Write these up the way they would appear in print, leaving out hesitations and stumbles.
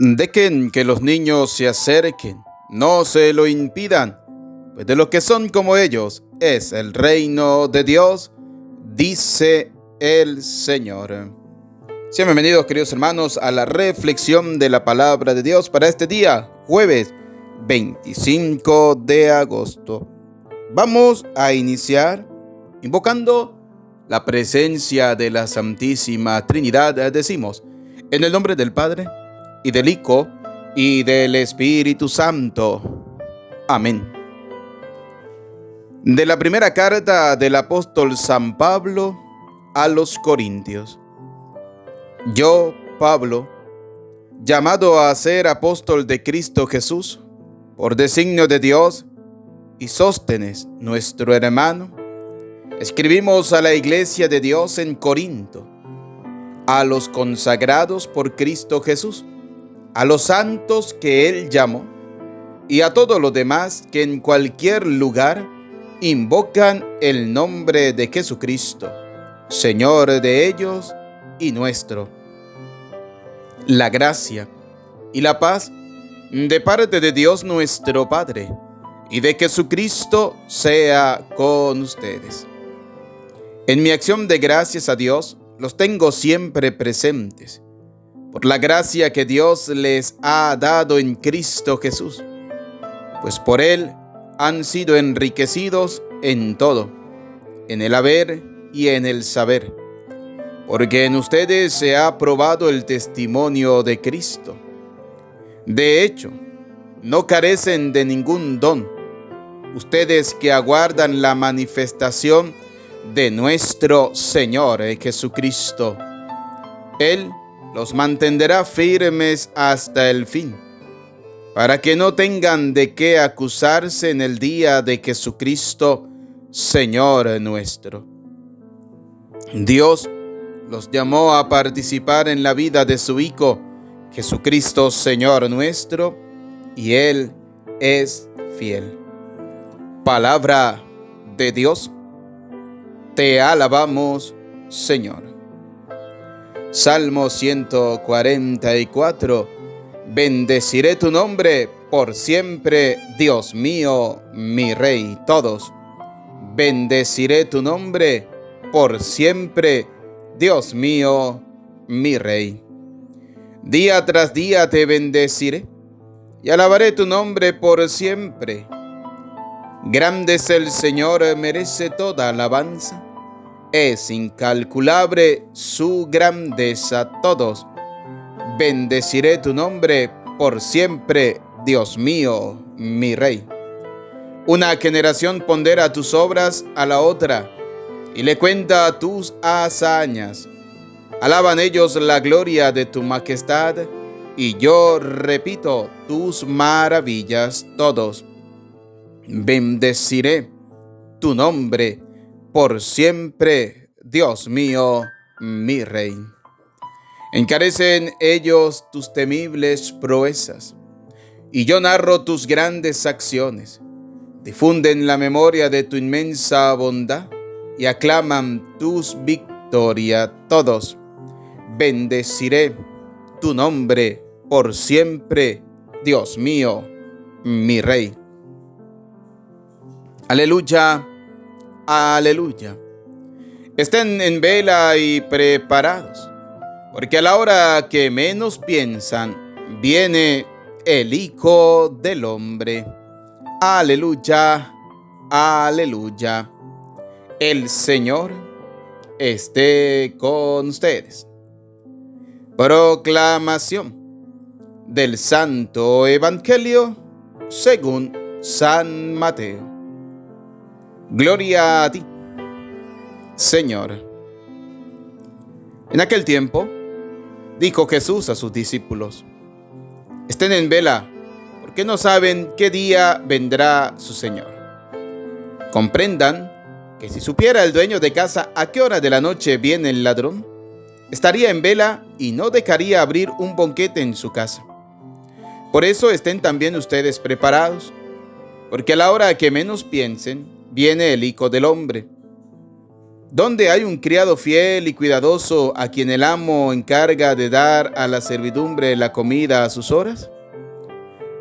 Dejen que los niños se acerquen, no se lo impidan, pues de los que son como ellos es el reino de Dios, dice el Señor. Sean bienvenidos, queridos hermanos, a la reflexión de la palabra de Dios para este día, jueves 25 de agosto. Vamos a iniciar invocando la presencia de la Santísima Trinidad. Decimos, en el nombre del Padre, y del Hijo, y del Espíritu Santo. Amén. De la primera carta del apóstol San Pablo a los Corintios. Yo, Pablo, llamado a ser apóstol de Cristo Jesús, por designio de Dios, y Sóstenes, nuestro hermano, escribimos a la iglesia de Dios en Corinto, a los consagrados por Cristo Jesús, a los santos que Él llamó, y a todos los demás que en cualquier lugar invocan el nombre de Jesucristo, Señor de ellos y nuestro. La gracia y la paz de parte de Dios nuestro Padre y de Jesucristo sea con ustedes. En mi acción de gracias a Dios los tengo siempre presentes, por la gracia que Dios les ha dado en Cristo Jesús, pues por Él han sido enriquecidos en todo, en el haber y en el saber, porque en ustedes se ha probado el testimonio de Cristo. De hecho, no carecen de ningún don, ustedes que aguardan la manifestación de nuestro Señor Jesucristo. Él los mantendrá firmes hasta el fin, para que no tengan de qué acusarse en el día de Jesucristo, Señor nuestro. Dios los llamó a participar en la vida de su Hijo, Jesucristo, Señor nuestro, y Él es fiel. Palabra de Dios. Te alabamos, Señor. Salmo 144. Bendeciré tu nombre por siempre, Dios mío, mi Rey. Todos. Bendeciré tu nombre por siempre, Dios mío, mi Rey. Día tras día te bendeciré y alabaré tu nombre por siempre. Grande es el Señor, merece toda alabanza. Es incalculable su grandeza. Todos. Bendeciré tu nombre por siempre, Dios mío, mi Rey. Una generación pondera tus obras a la otra y le cuenta tus hazañas. Alaban ellos la gloria de tu majestad y yo repito tus maravillas. Todos. Bendeciré tu nombre por siempre, Dios mío, mi Rey. Encarecen ellos tus temibles proezas, y yo narro tus grandes acciones. Difunden la memoria de tu inmensa bondad, y aclaman tus victorias. Todos. Bendeciré tu nombre por siempre, Dios mío, mi Rey. Aleluya, aleluya. Estén en vela y preparados, porque a la hora que menos piensan, viene el Hijo del Hombre. Aleluya, aleluya. El Señor esté con ustedes. Proclamación del Santo Evangelio según San Mateo. Gloria a ti, Señor. En aquel tiempo, dijo Jesús a sus discípulos: estén en vela, porque no saben qué día vendrá su Señor. Comprendan que si supiera el dueño de casa a qué hora de la noche viene el ladrón, estaría en vela y no dejaría abrir un banquete en su casa. Por eso estén también ustedes preparados, porque a la hora que menos piensen, viene el Hijo del Hombre. ¿Dónde hay un criado fiel y cuidadoso a quien el amo encarga de dar a la servidumbre la comida a sus horas?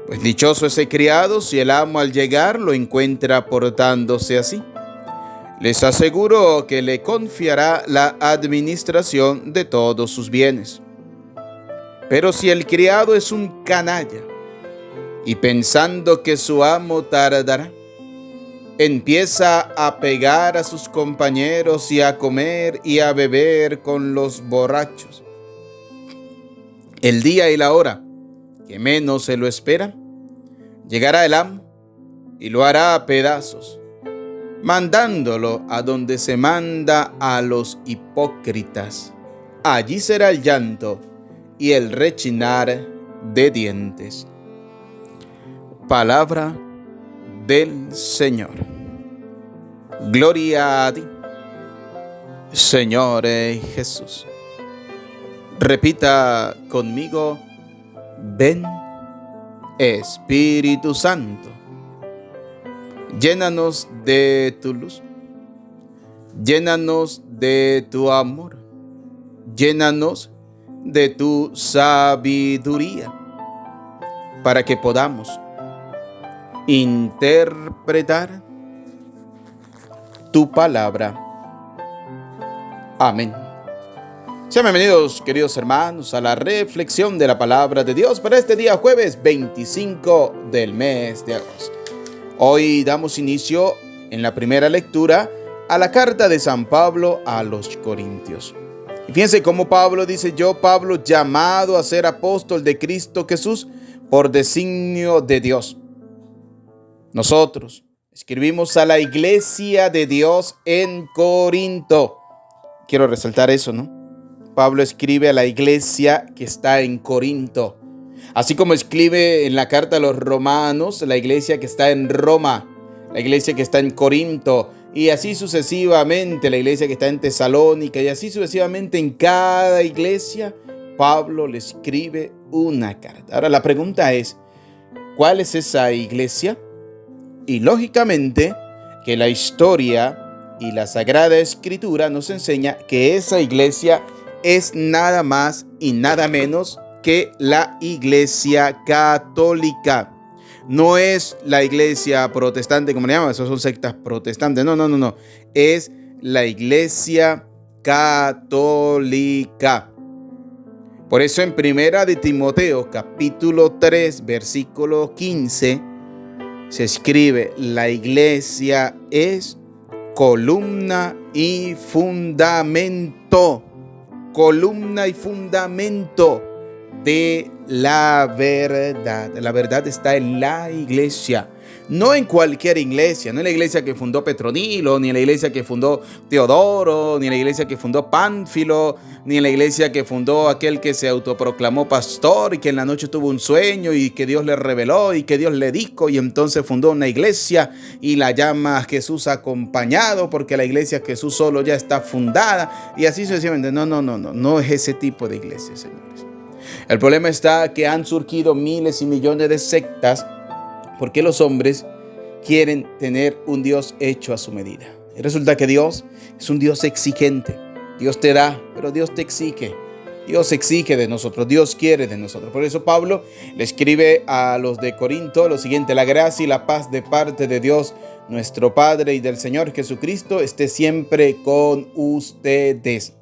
Pues dichoso ese criado si el amo al llegar lo encuentra portándose así. Les aseguro que le confiará la administración de todos sus bienes. Pero si el criado es un canalla y pensando que su amo tardará, empieza a pegar a sus compañeros y a comer y a beber con los borrachos, el día y la hora que menos se lo espera, llegará el amo y lo hará a pedazos, mandándolo a donde se manda a los hipócritas. Allí será el llanto y el rechinar de dientes. Palabra del Señor. Gloria a ti, Señor Jesús. Repita conmigo: ven, Espíritu Santo. Llénanos de tu luz, llénanos de tu amor, llénanos de tu sabiduría, para que podamos interpretar tu palabra. Amén. Sean bienvenidos, queridos hermanos, a la reflexión de la palabra de Dios para este día jueves 25 del mes de agosto. Hoy damos inicio en la primera lectura a la carta de San Pablo a los Corintios. Y fíjense cómo Pablo dice: yo, Pablo, llamado a ser apóstol de Cristo Jesús por designio de Dios. Nosotros escribimos a la iglesia de Dios en Corinto. Quiero resaltar eso, ¿no? Pablo escribe a la iglesia que está en Corinto. Así como escribe en la carta a los romanos, la iglesia que está en Roma, la iglesia que está en Corinto, y así sucesivamente, la iglesia que está en Tesalónica, y así sucesivamente en cada iglesia, Pablo le escribe una carta. Ahora la pregunta es, ¿cuál es esa iglesia? Y lógicamente que la historia y la Sagrada Escritura nos enseña que esa iglesia es nada más y nada menos que la Iglesia Católica. No es la iglesia protestante, como le llaman, esas son sectas protestantes. No. Es la Iglesia Católica. Por eso en Primera de Timoteo, capítulo 3, versículo 15, se escribe: la iglesia es columna y fundamento. Columna y fundamento de la verdad. La verdad está en la iglesia, no en cualquier iglesia, no en la iglesia que fundó Petronilo, ni en la iglesia que fundó Teodoro, ni en la iglesia que fundó Pánfilo, ni en la iglesia que fundó aquel que se autoproclamó pastor y que en la noche tuvo un sueño y que Dios le reveló y que Dios le dijo y entonces fundó una iglesia y la llama Jesús acompañado, porque la iglesia Jesús solo ya está fundada, y así sucesivamente. No es ese tipo de iglesia, señores. El problema está que han surgido miles y millones de sectas porque los hombres quieren tener un Dios hecho a su medida. Y resulta que Dios es un Dios exigente. Dios te da, pero Dios te exige. Dios exige de nosotros, Dios quiere de nosotros. Por eso Pablo le escribe a los de Corinto lo siguiente: la gracia y la paz de parte de Dios nuestro Padre y del Señor Jesucristo esté siempre con ustedes.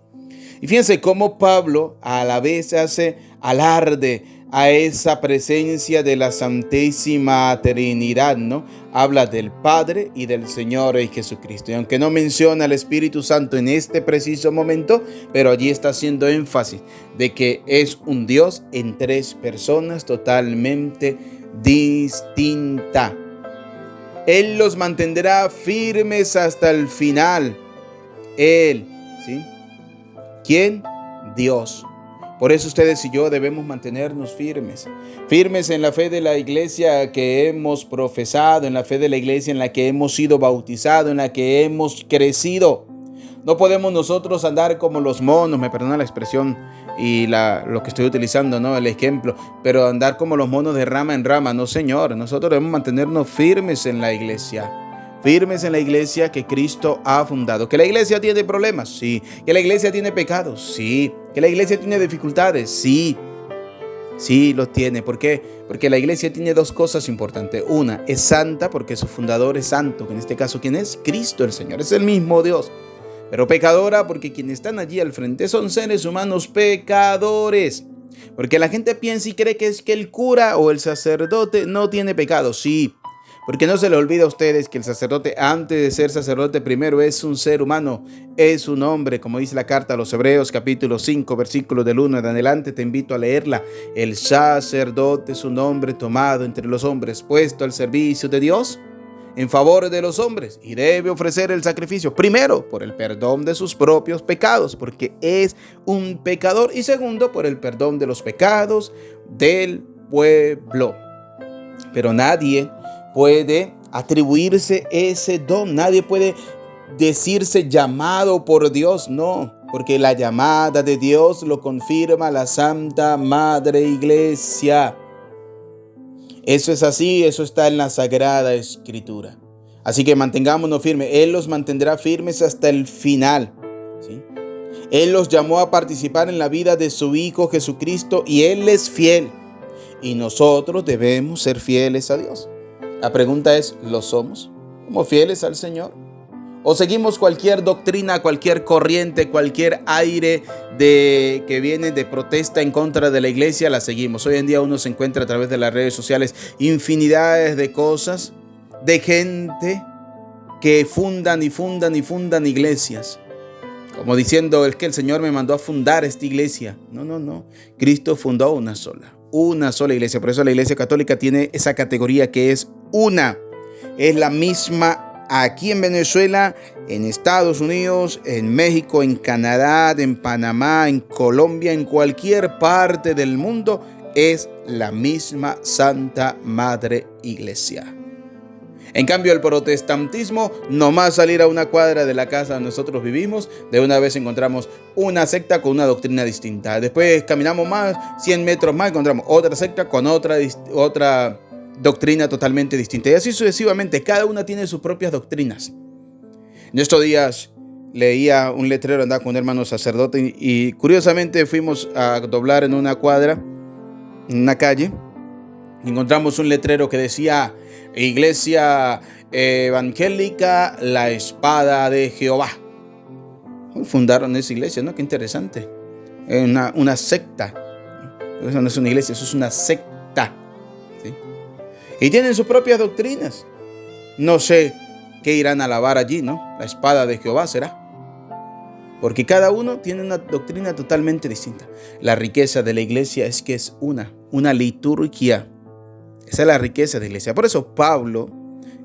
Y fíjense cómo Pablo a la vez hace alarde a esa presencia de la Santísima Trinidad, ¿no? Habla del Padre y del Señor Jesucristo. Y aunque no menciona al Espíritu Santo en este preciso momento, pero allí está haciendo énfasis de que es un Dios en tres personas totalmente distintas. Él los mantendrá firmes hasta el final. Él, ¿sí? ¿Quién? Dios. Por eso ustedes y yo debemos mantenernos firmes en la fe de la iglesia que hemos profesado, en la fe de la iglesia en la que hemos sido bautizados, en la que hemos crecido. No podemos nosotros andar como los monos, me perdona la expresión y lo que estoy utilizando, ¿no? El ejemplo, pero andar como los monos de rama en rama. No, señor, nosotros debemos mantenernos firmes en la iglesia. firmes en la iglesia que Cristo ha fundado. ¿Que la iglesia tiene problemas? Sí. ¿Que la iglesia tiene pecados? Sí. ¿Que la iglesia tiene dificultades? Sí. Sí, los tiene. ¿Por qué? Porque la iglesia tiene dos cosas importantes. Una, es santa porque su fundador es santo, que en este caso, ¿quién es? Cristo el Señor, es el mismo Dios. Pero pecadora porque quienes están allí al frente son seres humanos pecadores. Porque la gente piensa y cree que es que el cura o el sacerdote no tiene pecado. Sí, porque no se le olvida a ustedes que el sacerdote, antes de ser sacerdote, primero es un ser humano, es un hombre, como dice la carta a los Hebreos, capítulo 5, versículos del 1 en adelante, te invito a leerla. El sacerdote es un hombre tomado entre los hombres, puesto al servicio de Dios en favor de los hombres, y debe ofrecer el sacrificio, primero, por el perdón de sus propios pecados, porque es un pecador, y segundo, por el perdón de los pecados del pueblo. Pero nadie puede atribuirse ese don, nadie puede decirse llamado por Dios, no, porque la llamada de Dios lo confirma la Santa Madre Iglesia. Eso es así, eso está en la Sagrada Escritura. Así que mantengámonos firmes. Él los mantendrá firmes hasta el final, ¿sí? Él los llamó a participar en la vida de su Hijo Jesucristo y Él es fiel. Y nosotros debemos ser fieles a Dios. La pregunta es, ¿lo somos? ¿Somos fieles al Señor? ¿O seguimos cualquier doctrina, cualquier corriente, cualquier aire que viene de protesta en contra de la iglesia? La seguimos. Hoy en día uno se encuentra a través de las redes sociales infinidades de cosas, de gente que fundan iglesias. Como diciendo, es que el Señor me mandó a fundar esta iglesia. No. Cristo fundó una sola iglesia. Por eso la Iglesia Católica tiene esa categoría que es una. Es la misma aquí en Venezuela, en Estados Unidos, en México, en Canadá, en Panamá, en Colombia, en cualquier parte del mundo, es la misma Santa Madre Iglesia. En cambio, el protestantismo, nomás salir a una cuadra de la casa donde nosotros vivimos, de una vez encontramos una secta con una doctrina distinta. Después caminamos más, 100 metros más, encontramos otra secta con otra doctrina totalmente distinta. Y así sucesivamente, cada una tiene sus propias doctrinas. En estos días leía un letrero, andaba con un hermano sacerdote y curiosamente fuimos a doblar en una cuadra, en una calle. Encontramos un letrero que decía: Iglesia Evangélica, la Espada de Jehová. Fundaron esa iglesia, ¿no? Qué interesante. Una secta. Eso no es una iglesia, eso es una secta. ¿Sí? Y tienen sus propias doctrinas. No sé qué irán a alabar allí, ¿no? La espada de Jehová será. Porque cada uno tiene una doctrina totalmente distinta. La riqueza de la iglesia es que es una liturgia. Esa es la riqueza de la iglesia. Por eso Pablo,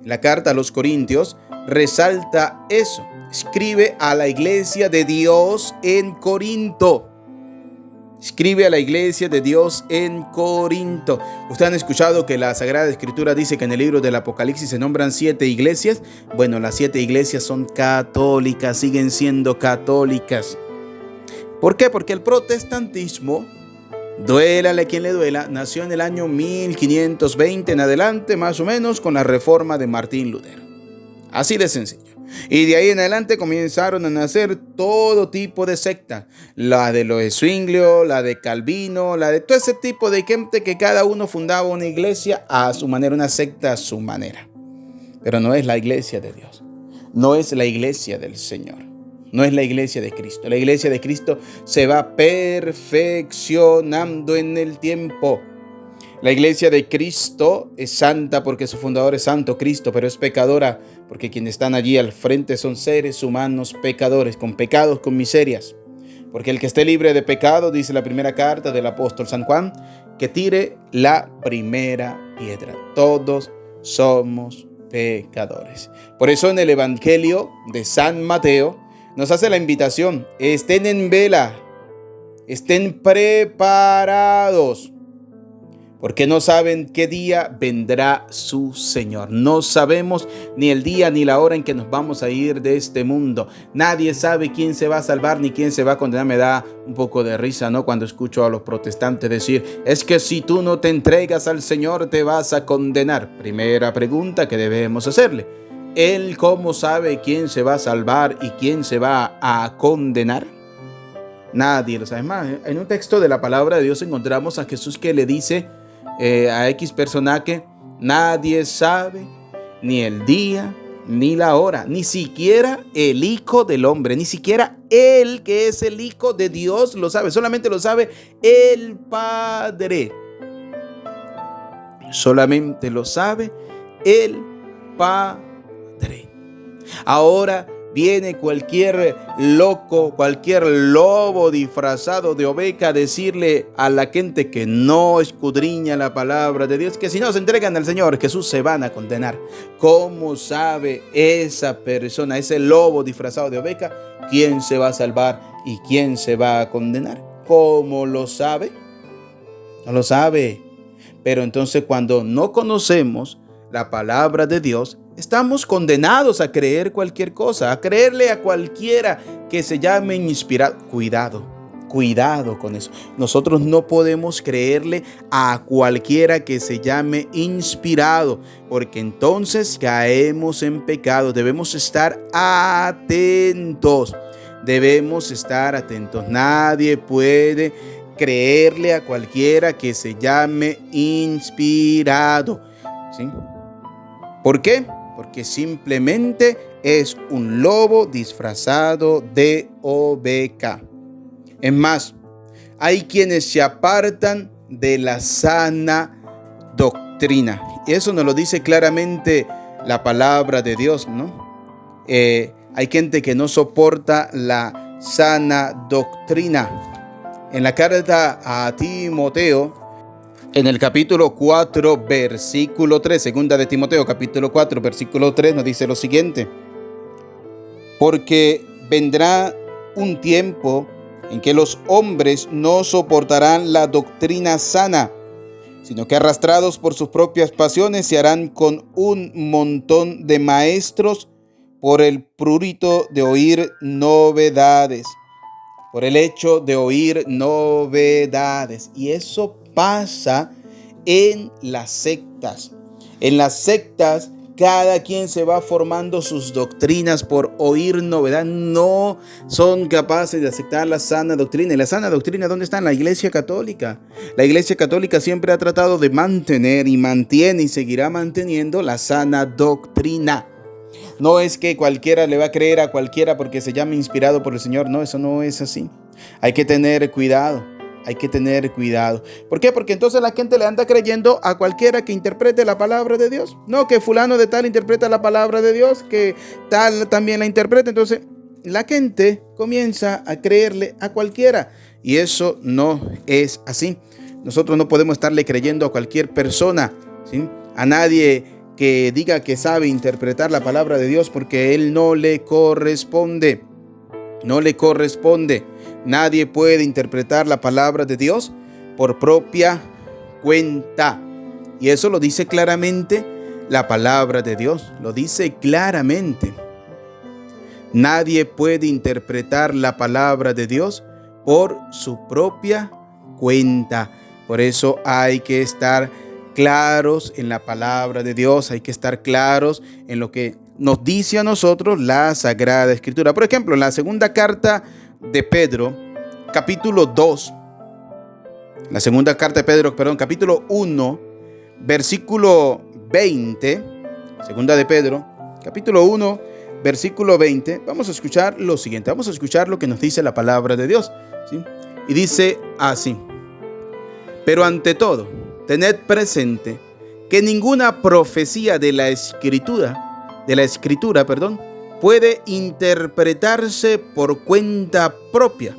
en la carta a los Corintios, resalta eso. Escribe a la iglesia de Dios en Corinto. Escribe a la iglesia de Dios en Corinto. Ustedes han escuchado que la Sagrada Escritura dice que en el libro del Apocalipsis se nombran 7 iglesias. Bueno, las 7 iglesias son católicas, siguen siendo católicas. ¿Por qué? Porque el protestantismo, duélale a quien le duela, nació en el año 1520 en adelante, más o menos, con la reforma de Martín Lutero. Así de sencillo. Y de ahí en adelante comenzaron a nacer todo tipo de sectas. La de los Zwinglio, la de Calvino, la de todo ese tipo de gente que cada uno fundaba una iglesia a su manera, una secta a su manera. Pero no es la iglesia de Dios. No es la iglesia del Señor. No es la iglesia de Cristo. La iglesia de Cristo se va perfeccionando en el tiempo. La iglesia de Cristo es santa porque su fundador es santo, Cristo, pero es pecadora porque quienes están allí al frente son seres humanos pecadores, con pecados, con miserias. Porque el que esté libre de pecado, dice la primera carta del apóstol San Juan, que tire la primera piedra. Todos somos pecadores. Por eso en el Evangelio de San Mateo nos hace la invitación: estén en vela, estén preparados, porque no saben qué día vendrá su Señor. No sabemos ni el día ni la hora en que nos vamos a ir de este mundo. Nadie sabe quién se va a salvar ni quién se va a condenar. Me da un poco de risa, ¿no?, cuando escucho a los protestantes decir: es que si tú no te entregas al Señor te vas a condenar. Primera pregunta que debemos hacerle: ¿Él cómo sabe quién se va a salvar y quién se va a condenar? Nadie lo sabe. Más, en un texto de la palabra de Dios encontramos a Jesús que le dice a X personaje: nadie sabe ni el día ni la hora, ni siquiera el Hijo del Hombre, ni siquiera Él, que es el Hijo de Dios, lo sabe. Solamente lo sabe el Padre. Solamente lo sabe el Padre. Ahora viene cualquier loco, cualquier lobo disfrazado de oveja a decirle a la gente que no escudriña la palabra de Dios que si no se entregan al Señor Jesús se van a condenar. ¿Cómo sabe esa persona, ese lobo disfrazado de oveja, quién se va a salvar y quién se va a condenar? ¿Cómo lo sabe? No lo sabe. Pero entonces, cuando no conocemos la palabra de Dios, estamos condenados a creer cualquier cosa, a creerle a cualquiera que se llame inspirado. Cuidado con eso. Nosotros no podemos creerle a cualquiera que se llame inspirado, porque entonces caemos en pecado. Debemos estar atentos. Nadie puede creerle a cualquiera que se llame inspirado. ¿Sí? ¿Por qué? Porque simplemente es un lobo disfrazado de oveja. Es más, hay quienes se apartan de la sana doctrina. Y eso nos lo dice claramente la palabra de Dios, ¿no? Hay gente que no soporta la sana doctrina. En la carta a Timoteo, en el capítulo 4, versículo 3, segunda de Timoteo, capítulo 4, versículo 3, nos dice lo siguiente: porque vendrá un tiempo en que los hombres no soportarán la doctrina sana, sino que arrastrados por sus propias pasiones se harán con un montón de maestros por el prurito de oír novedades. Por el hecho de oír novedades. Y eso pasa en las sectas. En las sectas, cada quien se va formando sus doctrinas por oír novedad. No son capaces de aceptar la sana doctrina. ¿Y la sana doctrina dónde está? En la Iglesia Católica. La Iglesia Católica siempre ha tratado de mantener y mantiene y seguirá manteniendo la sana doctrina. No es que cualquiera le va a creer a cualquiera porque se llama inspirado por el Señor. No, eso no es así. Hay que tener cuidado. ¿Por qué? Porque entonces la gente le anda creyendo a cualquiera que interprete la palabra de Dios. No, que fulano de tal interpreta la palabra de Dios, que tal también la interpreta. Entonces la gente comienza a creerle a cualquiera. Y eso no es así. Nosotros no podemos estarle creyendo a cualquier persona, ¿sí? A nadie que diga que sabe interpretar la palabra de Dios, porque él no le corresponde. Nadie puede interpretar la palabra de Dios por propia cuenta. Y eso lo dice claramente la palabra de Dios. Lo dice claramente. Nadie puede interpretar la palabra de Dios por su propia cuenta. Por eso hay que estar claros en la palabra de Dios, hay que estar claros en lo que nos dice a nosotros la Sagrada Escritura. Por ejemplo, en la segunda carta de Pedro, capítulo 2, la segunda carta de Pedro, capítulo 1, versículo 20, segunda de Pedro, capítulo 1, versículo 20, vamos a escuchar lo siguiente, vamos a escuchar lo que nos dice la palabra de Dios, ¿sí? Y dice así: pero ante todo, tened presente que ninguna profecía de la escritura, puede interpretarse por cuenta propia,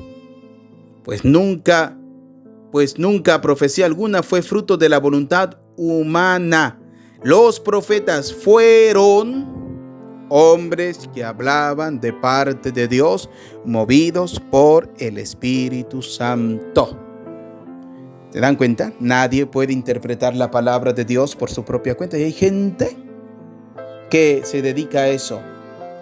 pues nunca profecía alguna fue fruto de la voluntad humana. Los profetas fueron hombres que hablaban de parte de Dios, movidos por el Espíritu Santo. ¿Se dan cuenta? Nadie puede interpretar la palabra de Dios por su propia cuenta. Y hay gente que se dedica a eso,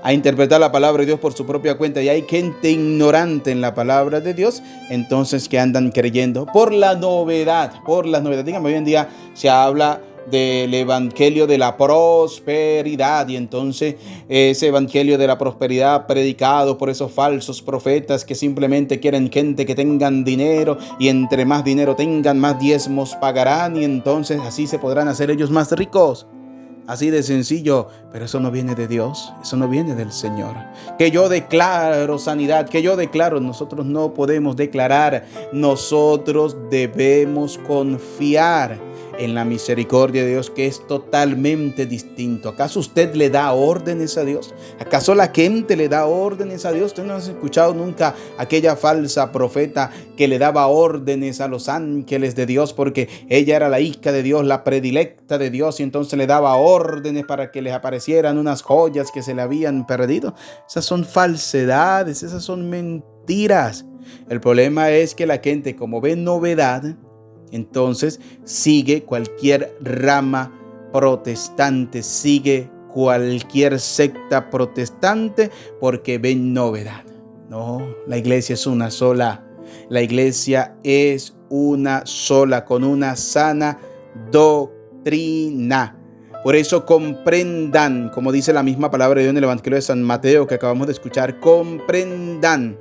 a interpretar la palabra de Dios por su propia cuenta. Y hay gente ignorante en la palabra de Dios, entonces que andan creyendo por la novedad. Dígame, hoy en día se habla del evangelio de la prosperidad, y entonces ese evangelio de la prosperidad predicado por esos falsos profetas que simplemente quieren gente que tengan dinero, y entre más dinero tengan, más diezmos pagarán, y entonces así se podrán hacer ellos más ricos. Así de sencillo, pero eso no viene de Dios, eso no viene del Señor. Que yo declaro sanidad, que yo declaro, nosotros no podemos declarar, nosotros debemos confiar en la misericordia de Dios, que es totalmente distinto. ¿Acaso usted le da órdenes a Dios? ¿Acaso la gente le da órdenes a Dios? ¿Usted no ha escuchado nunca aquella falsa profeta que le daba órdenes a los ángeles de Dios porque ella era la hija de Dios, la predilecta de Dios, y entonces le daba órdenes para que les aparecieran unas joyas que se le habían perdido? Esas son falsedades, esas son mentiras. El problema es que la gente, como ve novedad, entonces sigue cualquier rama protestante, sigue cualquier secta protestante porque ven novedad. No, la iglesia es una sola. La iglesia es una sola, con una sana doctrina. Por eso comprendan, como dice la misma palabra de Dios en el Evangelio de San Mateo que acabamos de escuchar, comprendan,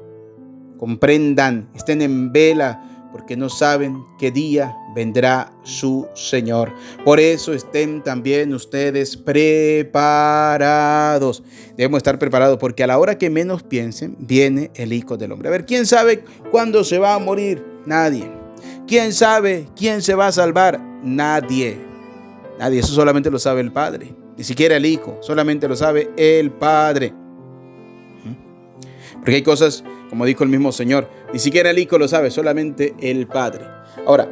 estén en vela, porque no saben qué día vendrá su Señor. Por eso estén también ustedes preparados. Debemos estar preparados, porque a la hora que menos piensen, viene el Hijo del Hombre. A ver, ¿quién sabe cuándo se va a morir? Nadie. ¿Quién sabe quién se va a salvar? Nadie. Nadie. Eso solamente lo sabe el Padre. Ni siquiera el Hijo. Solamente lo sabe el Padre. Porque hay cosas, como dijo el mismo Señor, ni siquiera el Hijo lo sabe, solamente el Padre. Ahora,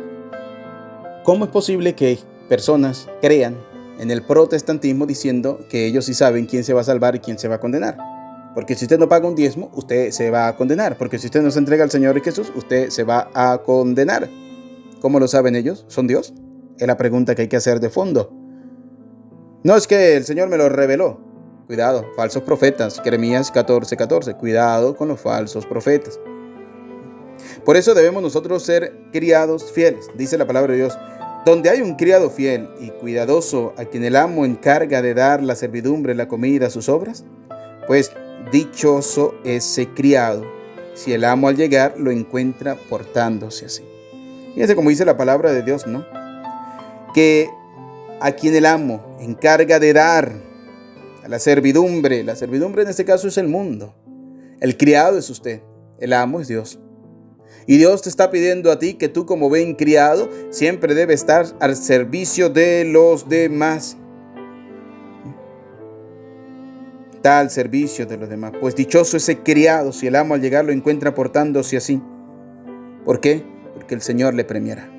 ¿cómo es posible que personas crean en el protestantismo diciendo que ellos sí saben quién se va a salvar y quién se va a condenar? Porque si usted no paga un diezmo, usted se va a condenar. Porque si usted no se entrega al Señor Jesús, usted se va a condenar. ¿Cómo lo saben ellos? ¿Son Dios? Es la pregunta que hay que hacer de fondo. No es que el Señor me lo reveló. Cuidado, falsos profetas. Jeremías 14:14. Cuidado con los falsos profetas. Por eso debemos nosotros ser criados fieles. Dice la palabra de Dios: donde hay un criado fiel y cuidadoso, a quien el amo encarga de dar la servidumbre, la comida a sus obras, pues dichoso ese criado, si el amo al llegar lo encuentra portándose así. Fíjense cómo dice la palabra de Dios, ¿no? Que a quien el amo encarga de dar la servidumbre en este caso es el mundo. El criado es usted, el amo es Dios. Y Dios te está pidiendo a ti que tú, como buen criado, siempre debes estar al servicio de los demás. Está al servicio de los demás. Pues dichoso ese criado si el amo al llegar lo encuentra portándose así. ¿Por qué? Porque el Señor le premiará.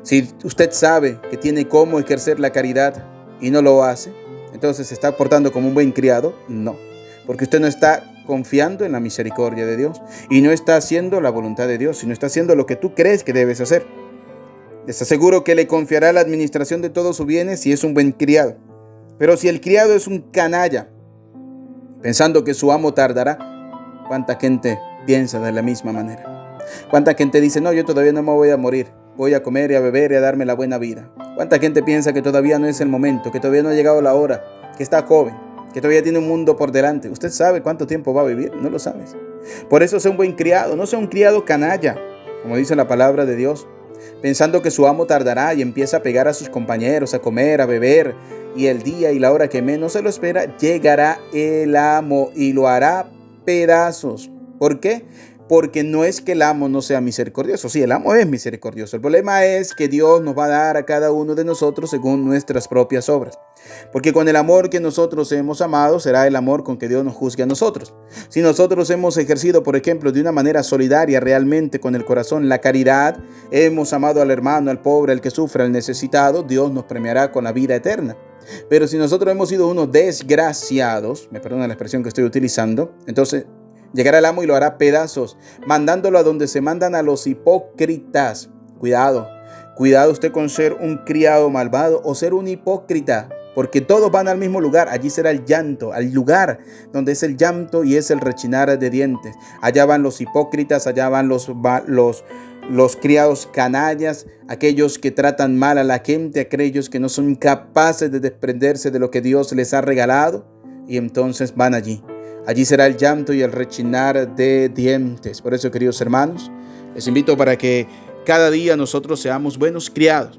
Si usted sabe que tiene cómo ejercer la caridad y no lo hace, entonces ¿se está portando como un buen criado? No, porque usted no está confiando en la misericordia de Dios y no está haciendo la voluntad de Dios, sino está haciendo lo que tú crees que debes hacer. Les aseguro que le confiará la administración de todos sus bienes si es un buen criado. Pero si el criado es un canalla, pensando que su amo tardará, ¿cuánta gente piensa de la misma manera? ¿Cuánta gente dice: no, yo todavía no me voy a morir, voy a comer y a beber y a darme la buena vida? ¿Cuánta gente piensa que todavía no es el momento, que todavía no ha llegado la hora, que está joven, que todavía tiene un mundo por delante? ¿Usted sabe cuánto tiempo va a vivir? No lo sabes. Por eso sea un buen criado, no sea un criado canalla, como dice la palabra de Dios, pensando que su amo tardará y empieza a pegar a sus compañeros, a comer, a beber, y el día y la hora que menos se lo espera, llegará el amo y lo hará pedazos. ¿Por qué? Porque no es que el amo no sea misericordioso. Sí, el amo es misericordioso. El problema es que Dios nos va a dar a cada uno de nosotros según nuestras propias obras. Porque con el amor que nosotros hemos amado será el amor con que Dios nos juzgue a nosotros. Si nosotros hemos ejercido, por ejemplo, de una manera solidaria, realmente con el corazón, la caridad, hemos amado al hermano, al pobre, al que sufre, al necesitado, Dios nos premiará con la vida eterna. Pero si nosotros hemos sido unos desgraciados, me perdona la expresión que estoy utilizando, entonces llegará el amo y lo hará pedazos, mandándolo a donde se mandan a los hipócritas. Cuidado usted con ser un criado malvado o ser un hipócrita. porque todos van al mismo lugar. Allí será el llanto, al lugar donde es el llanto y es el rechinar de dientes. Allá van los hipócritas, allá van los criados canallas, aquellos que tratan mal a la gente, aquellos que no son capaces de desprenderse de lo que Dios les ha regalado, y entonces van allí. Allí será el llanto y el rechinar de dientes. Por eso, queridos hermanos, les invito para que cada día nosotros seamos buenos criados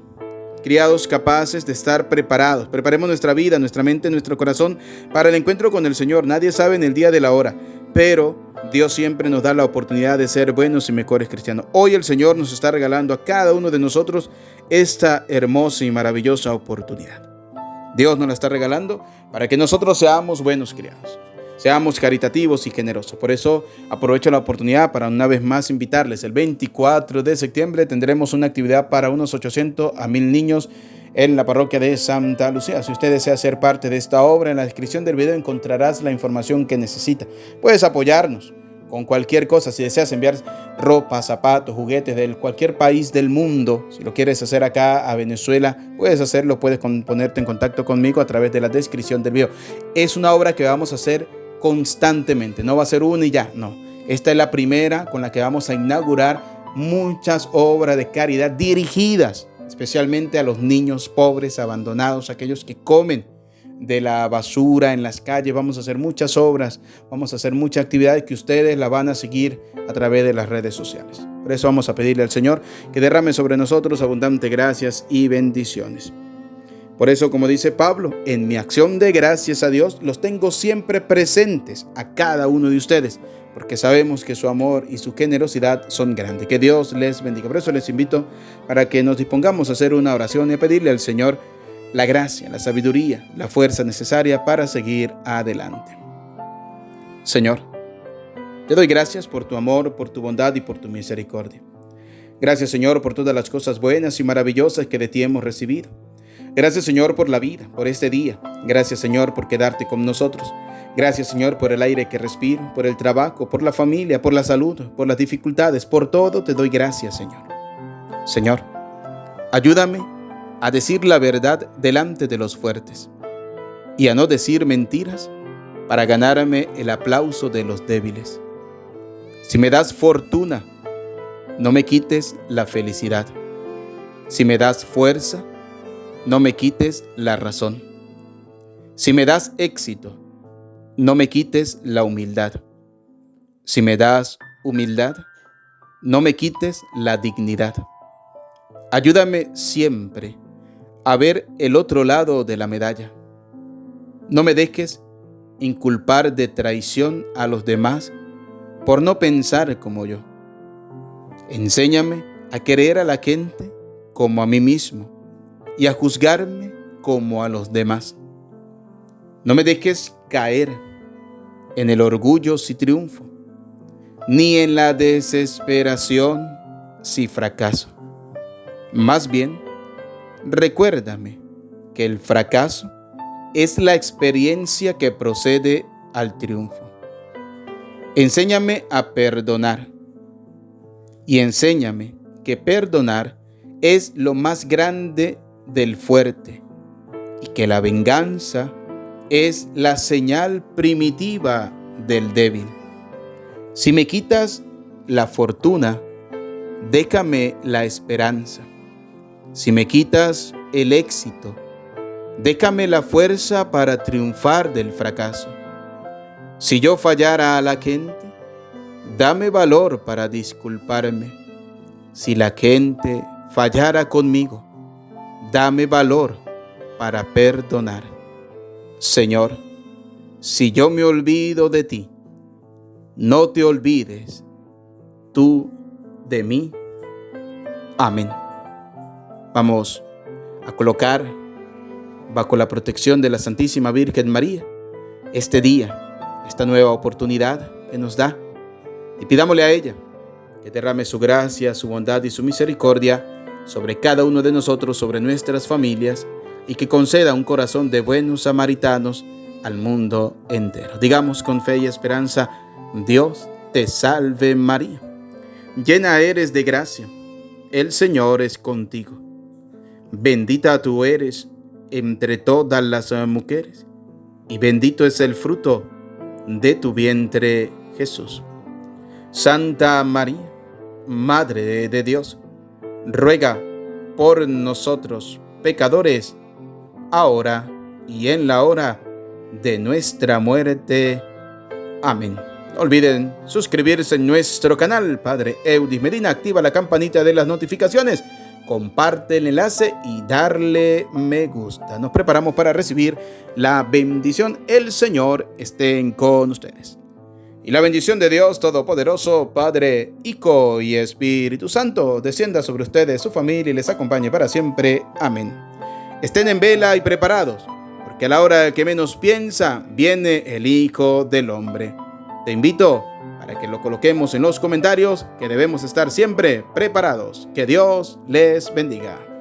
capaces de estar preparados. Preparemos nuestra vida, nuestra mente, nuestro corazón para el encuentro con el Señor. Nadie sabe en el día de la hora, pero Dios siempre nos da la oportunidad de ser buenos y mejores cristianos. Hoy el Señor nos está regalando a cada uno de nosotros esta hermosa y maravillosa oportunidad. Dios nos la está regalando para que nosotros seamos buenos criados, seamos caritativos y generosos. Por eso aprovecho la oportunidad para una vez más invitarles. El 24 de septiembre tendremos una actividad para unos 800 a 1000 niños en la parroquia de Santa Lucía. Si usted desea ser parte de esta obra, en la descripción del video encontrarás la información que necesita. Puedes apoyarnos con cualquier cosa. Si deseas enviar ropa, zapatos, juguetes de cualquier país del mundo, si lo quieres hacer acá a Venezuela, puedes hacerlo. Puedes ponerte en contacto conmigo a través de la descripción del video. Es una obra que vamos a hacer constantemente, no va a ser una y ya, no. Esta es la primera con la que vamos a inaugurar muchas obras de caridad dirigidas especialmente a los niños pobres, abandonados, aquellos que comen de la basura en las calles. Vamos a hacer muchas obras, vamos a hacer muchas actividades que ustedes la van a seguir a través de las redes sociales. Por eso vamos a pedirle al Señor que derrame sobre nosotros abundante gracias y bendiciones. Por eso, como dice Pablo, en mi acción de gracias a Dios los tengo siempre presentes a cada uno de ustedes, porque sabemos que su amor y su generosidad son grandes. Que Dios les bendiga. Por eso les invito para que nos dispongamos a hacer una oración y a pedirle al Señor la gracia, la sabiduría, la fuerza necesaria para seguir adelante. Señor, te doy gracias por tu amor, por tu bondad y por tu misericordia. Gracias, Señor, por todas las cosas buenas y maravillosas que de ti hemos recibido. Gracias, Señor, por la vida, por este día. Gracias, Señor, por quedarte con nosotros. Gracias, Señor, por el aire que respiro, por el trabajo, por la familia, por la salud, por las dificultades. Por todo te doy gracias, Señor. Señor, ayúdame a decir la verdad delante de los fuertes y a no decir mentiras para ganarme el aplauso de los débiles. Si me das fortuna, no me quites la felicidad. Si me das fuerza, no me quites la razón. Si me das éxito, no me quites la humildad. Si me das humildad, no me quites la dignidad. Ayúdame siempre a ver el otro lado de la medalla. No me dejes inculpar de traición a los demás por no pensar como yo. Enséñame a querer a la gente como a mí mismo y a juzgarme como a los demás. No me dejes caer en el orgullo si triunfo, ni en la desesperación si fracaso. Más bien, recuérdame que el fracaso es la experiencia que procede al triunfo. Enséñame a perdonar y enséñame que perdonar es lo más grande del fuerte y que la venganza es la señal primitiva del débil. Si me quitas la fortuna, déjame la esperanza. Si me quitas el éxito, déjame la fuerza para triunfar del fracaso. Si yo fallara a la gente, dame valor para disculparme. Si la gente fallara conmigo, dame valor para perdonar. Señor, si yo me olvido de ti, no te olvides tú de mí. Amén. Vamos a colocar bajo la protección de la Santísima Virgen María este día, esta nueva oportunidad que nos da, y pidámosle a ella que derrame su gracia, su bondad y su misericordia sobre cada uno de nosotros, sobre nuestras familias, y que conceda un corazón de buenos samaritanos al mundo entero. Digamos con fe y esperanza: Dios te salve María, llena eres de gracia, el Señor es contigo. Bendita tú eres entre todas las mujeres, y bendito es el fruto de tu vientre, Jesús. Santa María, Madre de Dios, ruega por nosotros pecadores, ahora y en la hora de nuestra muerte. Amén. No olviden suscribirse en nuestro canal. Padre Eudis Medina, activa la campanita de las notificaciones, comparte el enlace y darle me gusta. Nos preparamos para recibir la bendición. El Señor esté con ustedes. Y la bendición de Dios Todopoderoso, Padre, Hijo y Espíritu Santo, descienda sobre ustedes, su familia y les acompañe para siempre. Amén. Estén en vela y preparados, porque a la hora que menos piensa, viene el Hijo del Hombre. Te invito para que lo coloquemos en los comentarios, que debemos estar siempre preparados. Que Dios les bendiga.